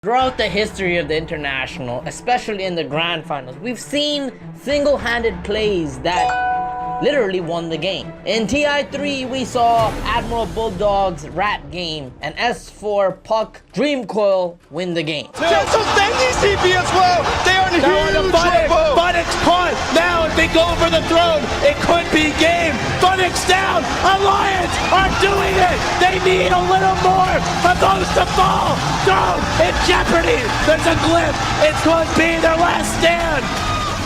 Throughout the history of the International, especially in the Grand Finals, we've seen single-handed plays that literally won the game. In TI3, we saw Admiral Bulldog's Rat game and S4 Puck Dream Coil win the game. Gentle Stanley's TP as well. They are in huge trouble. Bunnix caught. Now if they go for the throne, it could be game. Bunnix down. Alliance are doing it. They need a little more for those to fall. Throne in jeopardy. There's a glitch. It's going to be their last stand.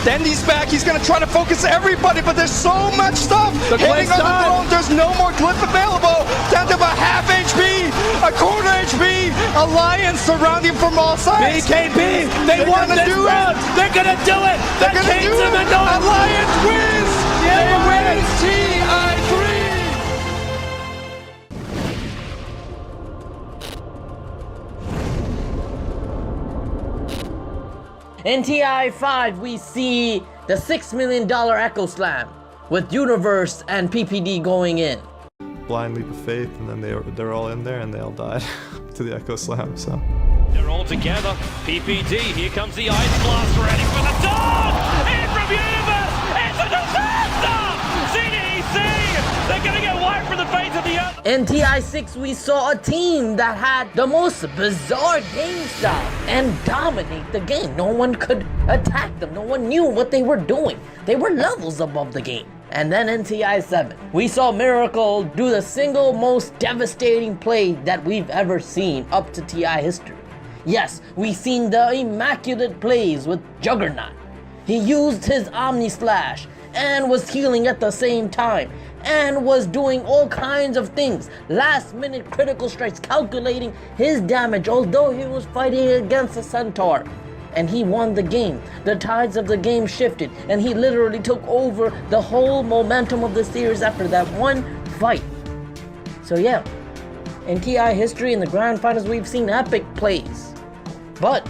Dandy's back. He's going to try to focus everybody, but there's so much stuff hitting on the throne. There's no more glyph available. Down to about half HP, a quarter HP. Alliance surrounding from all sides. BKB, they won this round. They're going to do it. The Kings of the North. Alliance wins. They win TI3. In TI5, we see the $6 million Echo Slam with Universe and PPD going in. Blind leap of faith, and then they're all in there and they all died to the Echo Slam, so. They're all together. PPD, here comes the Ice Blast, ready for the dawn! In from Universe! It's a disaster! CDEC! They're gonna get wiped from the face of the earth! In TI6, we saw a team that had the most bizarre game style and dominate the game. No one could attack them. No one knew what they were doing. They were levels above the game. And then in TI7, we saw Miracle do the single most devastating play that we've ever seen up to TI history. Yes, we've seen the immaculate plays with Juggernaut. He used his Omni Slash and was healing at the same time and was doing all kinds of things. Last minute critical strikes, calculating his damage, although he was fighting against a Centaur. And he won the game. The tides of the game shifted, and he literally took over the whole momentum of the series after that one fight. So yeah, in TI history, in the Grand Finals, we've seen epic plays. But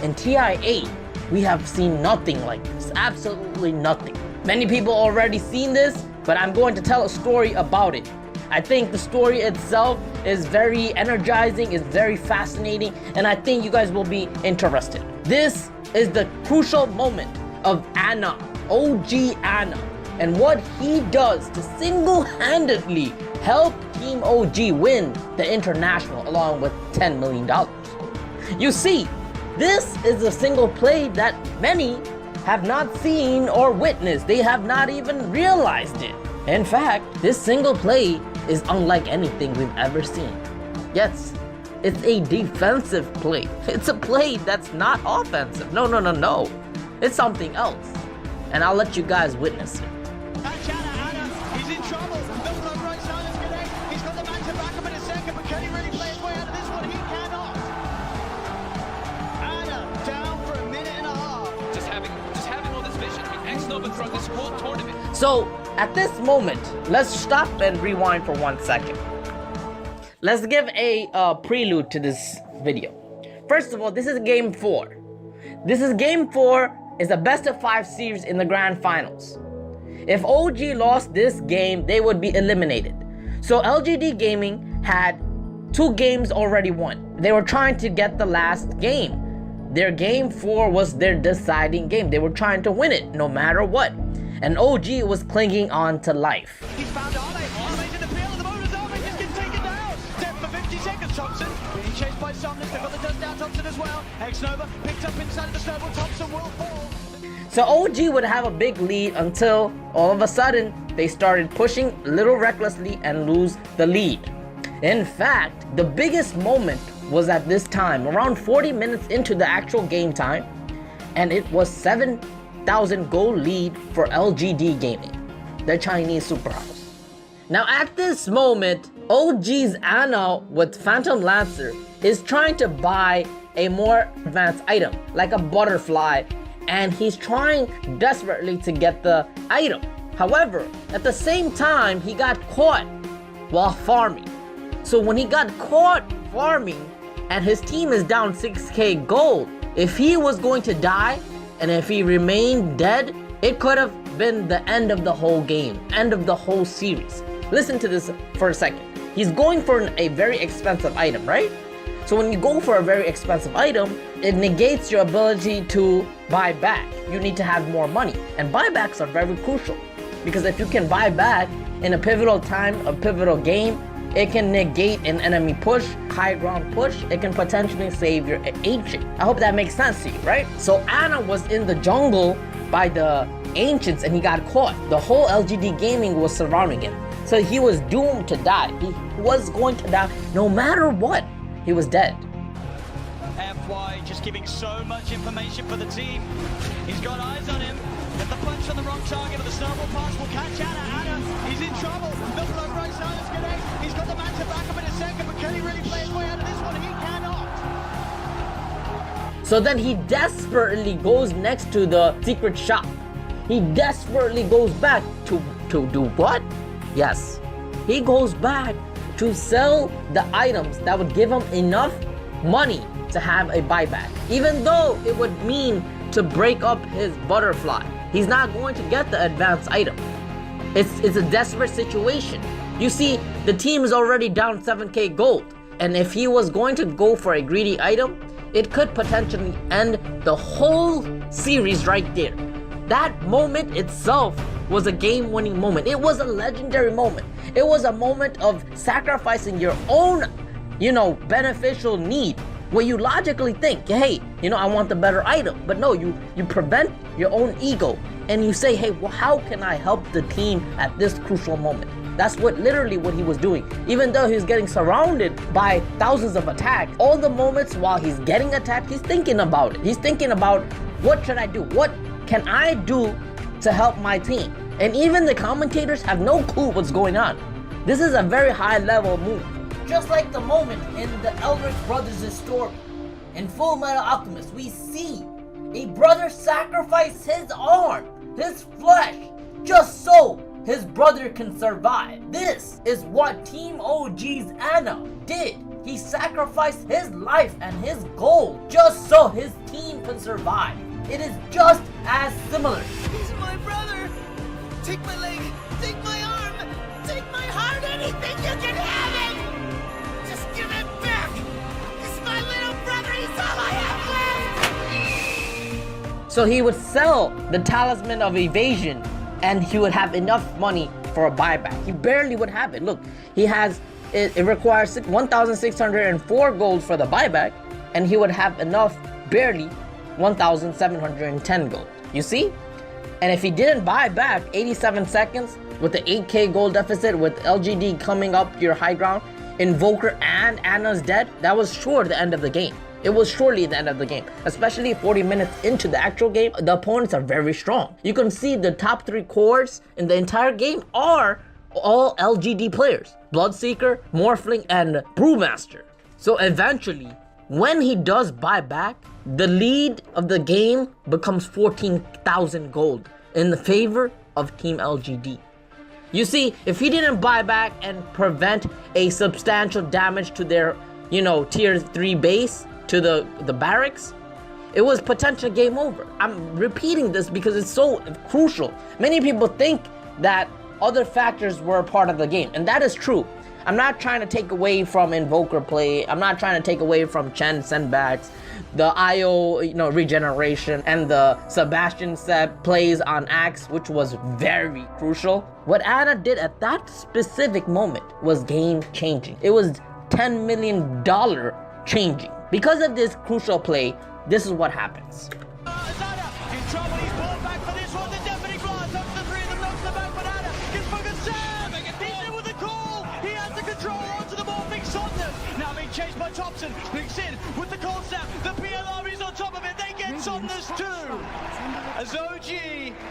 in TI8, we have seen nothing like this. Absolutely nothing. Many people already seen this, but I'm going to tell a story about it. I think the story itself is very energizing, is very fascinating, and I think you guys will be interested. This is the crucial moment of Anna, OG Anna, and what he does to single-handedly help Team OG win the International along with $10 million. You see, this is a single play that many have not seen or witnessed. They have not even realized it. In fact, this single play is unlike anything we've ever seen. Yes, it's a defensive play. It's a play that's not offensive. No. It's something else. And I'll let you guys witness it. He's in trouble. Double on right side is connect. He's got the man to back him in a second, but can he really play his way out of this one? He cannot. Anna down for a minute and a half. Just having all this vision. Excellent from this whole tournament. So at this moment, let's stop and rewind for 1 second. Let's give a prelude to this video. First of all, this is game 4. Game 4 is a best of 5 series in the Grand Finals. If OG lost this game, they would be eliminated. So lgd Gaming had 2 games already won. They were trying to get the last game. Their game 4 was their deciding game. They were trying to win it no matter what. And OG was clinging on to life. He's found Arne. Arne's in the field. The motor's over. He just gets taken down. Dead for 50 seconds, Thompson. Being chased by Somnus. They've got the dust down Thompson as well. X-Nova picked up inside of the snowball. Thompson will fall. So OG would have a big lead until all of a sudden they started pushing a little recklessly and lose the lead. In fact, the biggest moment was at this time, around 40 minutes into the actual game time, and it was 7,000 gold lead for lgd Gaming, the Chinese superhouse. Now at this moment, OG's Anna with Phantom Lancer is trying to buy a more advanced item, like a butterfly, and he's trying desperately to get the item. However, at the same time, he got caught while farming. So when he got caught farming and his team is down 6k gold, if he was going to die and if he remained dead, it could have been the end of the whole game, end of the whole series. Listen to this for a second. He's going for a very expensive item, right? So when you go for a very expensive item, it negates your ability to buy back. You need to have more money. And buybacks are very crucial. Because if you can buy back in a pivotal time, a pivotal game, it can negate an enemy push, high ground push. It can potentially save your ancient. I hope that makes sense to you, right? So Ana was in the jungle by the ancients and he got caught. The whole LGD gaming was surrounding him. So he was doomed to die. He was going to die no matter what. He was dead. FY just giving so much information for the team. He's got eyes on him. If the punch on the wrong target, but the snowball pass will catch Ana. He's in trouble. The blow right side is connect. He's got the man to back up in a second, but can he really play his way out of this one? He cannot. So then he desperately goes next to the secret shop. He desperately goes back to do what? Yes, he goes back to sell the items that would give him enough money to have a buyback. Even though it would mean to break up his butterfly. He's not going to get the advanced item. It's a desperate situation. You see, the team is already down 7k gold. And if he was going to go for a greedy item, it could potentially end the whole series right there. That moment itself was a game-winning moment. It was a legendary moment. It was a moment of sacrificing your own, beneficial need. Where you logically think, hey, I want the better item. But no, you prevent your own ego. And you say, hey, well, how can I help the team at this crucial moment? That's literally what he was doing. Even though he was getting surrounded by thousands of attacks, all the moments while he's getting attacked, he's thinking about it. He's thinking about, what should I do? What can I do to help my team? And even the commentators have no clue what's going on. This is a very high level move. Just like the moment in the Elric Brothers' story. In Full Metal Alchemist, we see a brother sacrifice his arm, his flesh, just so his brother can survive. This is what Team OG's Ana did. He sacrificed his life and his gold just so his team can survive. It is just as similar. He's my brother. Take my leg, take my arm, take my heart, anything you can have it. Just give it back. He's my little brother. He's all I have left. So he would sell the talisman of evasion and he would have enough money for a buyback. He barely would have it. Look, he has, it requires 1,604 gold for the buyback and he would have enough, barely 1,710 gold. You see? And if he didn't buy back 87 seconds with the 8k gold deficit, with LGD coming up your high ground, Invoker and Ana's dead, that was sure the end of the game. It was surely the end of the game, especially 40 minutes into the actual game. The opponents are very strong. You can see the top 3 cores in the entire game are all LGD players. Bloodseeker, Morphling, and Brewmaster. So eventually, when he does buy back, the lead of the game becomes 14,000 gold in the favor of Team LGD. You see, if he didn't buy back and prevent a substantial damage to their, tier 3 base, to the barracks, it was potential game over. I'm repeating this because it's so crucial. Many people think that other factors were a part of the game, and that is true. I'm not trying to take away from Invoker play. I'm not trying to take away from Chen sendbacks, the IO, regeneration, and the Sebastian set plays on Axe, which was very crucial. What Ana did at that specific moment was game changing. It was $10 million changing. Because of this crucial play, this is what happens. In trouble, he's brought back for this one. The deafening blast up to the 3 of them, knocks them back, but Ana gets focused. Sam, he's in with the call. He has the control onto the morphing Somnus. Now being chased by Thompson. Blinks in with the cold snap. The PLR is on top of it. They get Somnus too. As OG,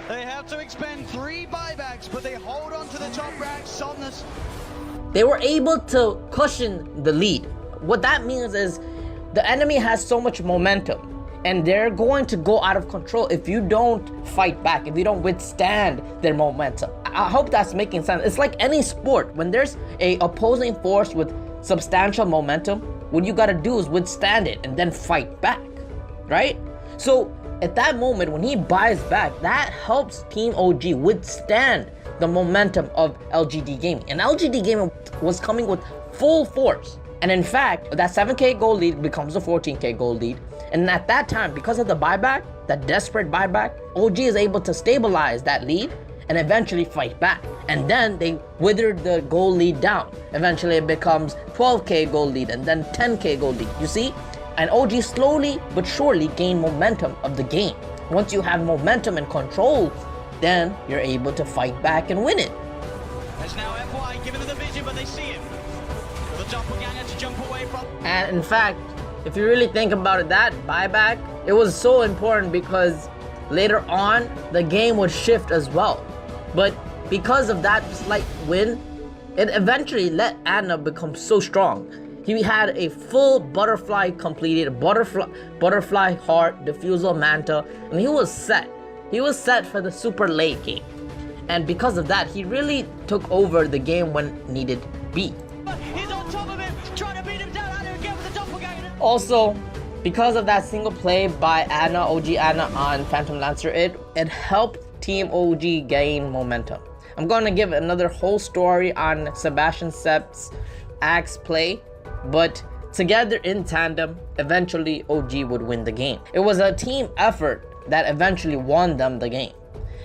they have to expend 3 buybacks, but they hold on to the top rank. Somnus. They were able to cushion the lead. What that means is the enemy has so much momentum and they're going to go out of control if you don't fight back, if you don't withstand their momentum. I hope that's making sense. It's like any sport. When there's a opposing force with substantial momentum, what you gotta do is withstand it and then fight back, right? So at that moment, when he buys back, that helps Team OG withstand the momentum of LGD Gaming. And LGD Gaming was coming with full force. And in fact, that 7k gold lead becomes a 14k gold lead. And at that time, because of the buyback, that desperate buyback, OG is able to stabilize that lead and eventually fight back. And then they withered the gold lead down. Eventually it becomes 12k gold lead and then 10k gold lead, you see? And OG slowly but surely gained momentum of the game. Once you have momentum and control, then you're able to fight back and win it. As now FY giving them the vision, but they see him. The doppelganger to jump away from. And in fact, if you really think about it, that buyback, it was so important because later on, the game would shift as well. But because of that slight win, it eventually let Anna become so strong. He had a full butterfly completed, butterfly heart, diffusal manta, and he was set. He was set for the super late game. And because of that, he really took over the game when needed be. He's on top of him, trying to beat him down. Anna again with the doppelganger. Also, because of that single play by Anna, OG Anna on Phantom Lancer, it helped Team OG gain momentum. I'm going to give another whole story on Sebastian Sepp's Axe play, but together in tandem, eventually OG would win the game. It was a team effort that eventually won them the game.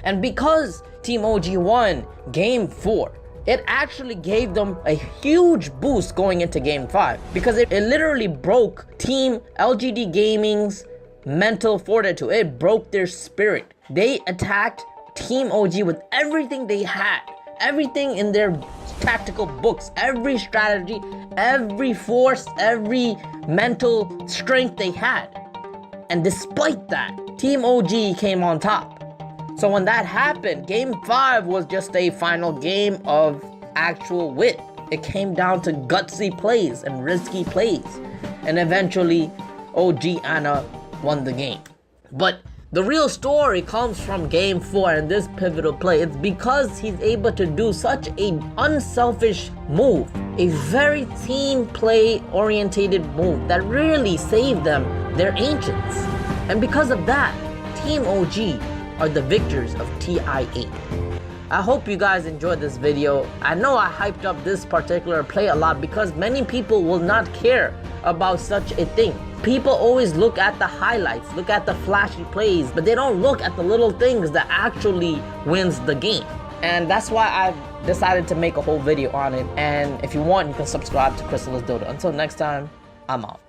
And because Team OG won Game 4, it actually gave them a huge boost going into Game 5 because it literally broke Team LGD Gaming's mental fortitude. It broke their spirit. They attacked Team OG with everything they had, everything in their tactical books, every strategy, every force, every mental strength they had. And despite that, Team OG came on top. So when that happened, Game 5 was just a final game of actual wit. It came down to gutsy plays and risky plays. And eventually, OG Anna won the game. But the real story comes from Game 4 and this pivotal play. It's because he's able to do such an unselfish move, a very team play orientated move that really saved them their ancients. And because of that, Team OG are the victors of TI8. I hope you guys enjoyed this video. I know I hyped up this particular play a lot because many people will not care about such a thing. People always look at the highlights, look at the flashy plays, but they don't look at the little things that actually wins the game. And that's why I've decided to make a whole video on it. And if you want, you can subscribe to Crystalis Dota. Until next time, I'm out.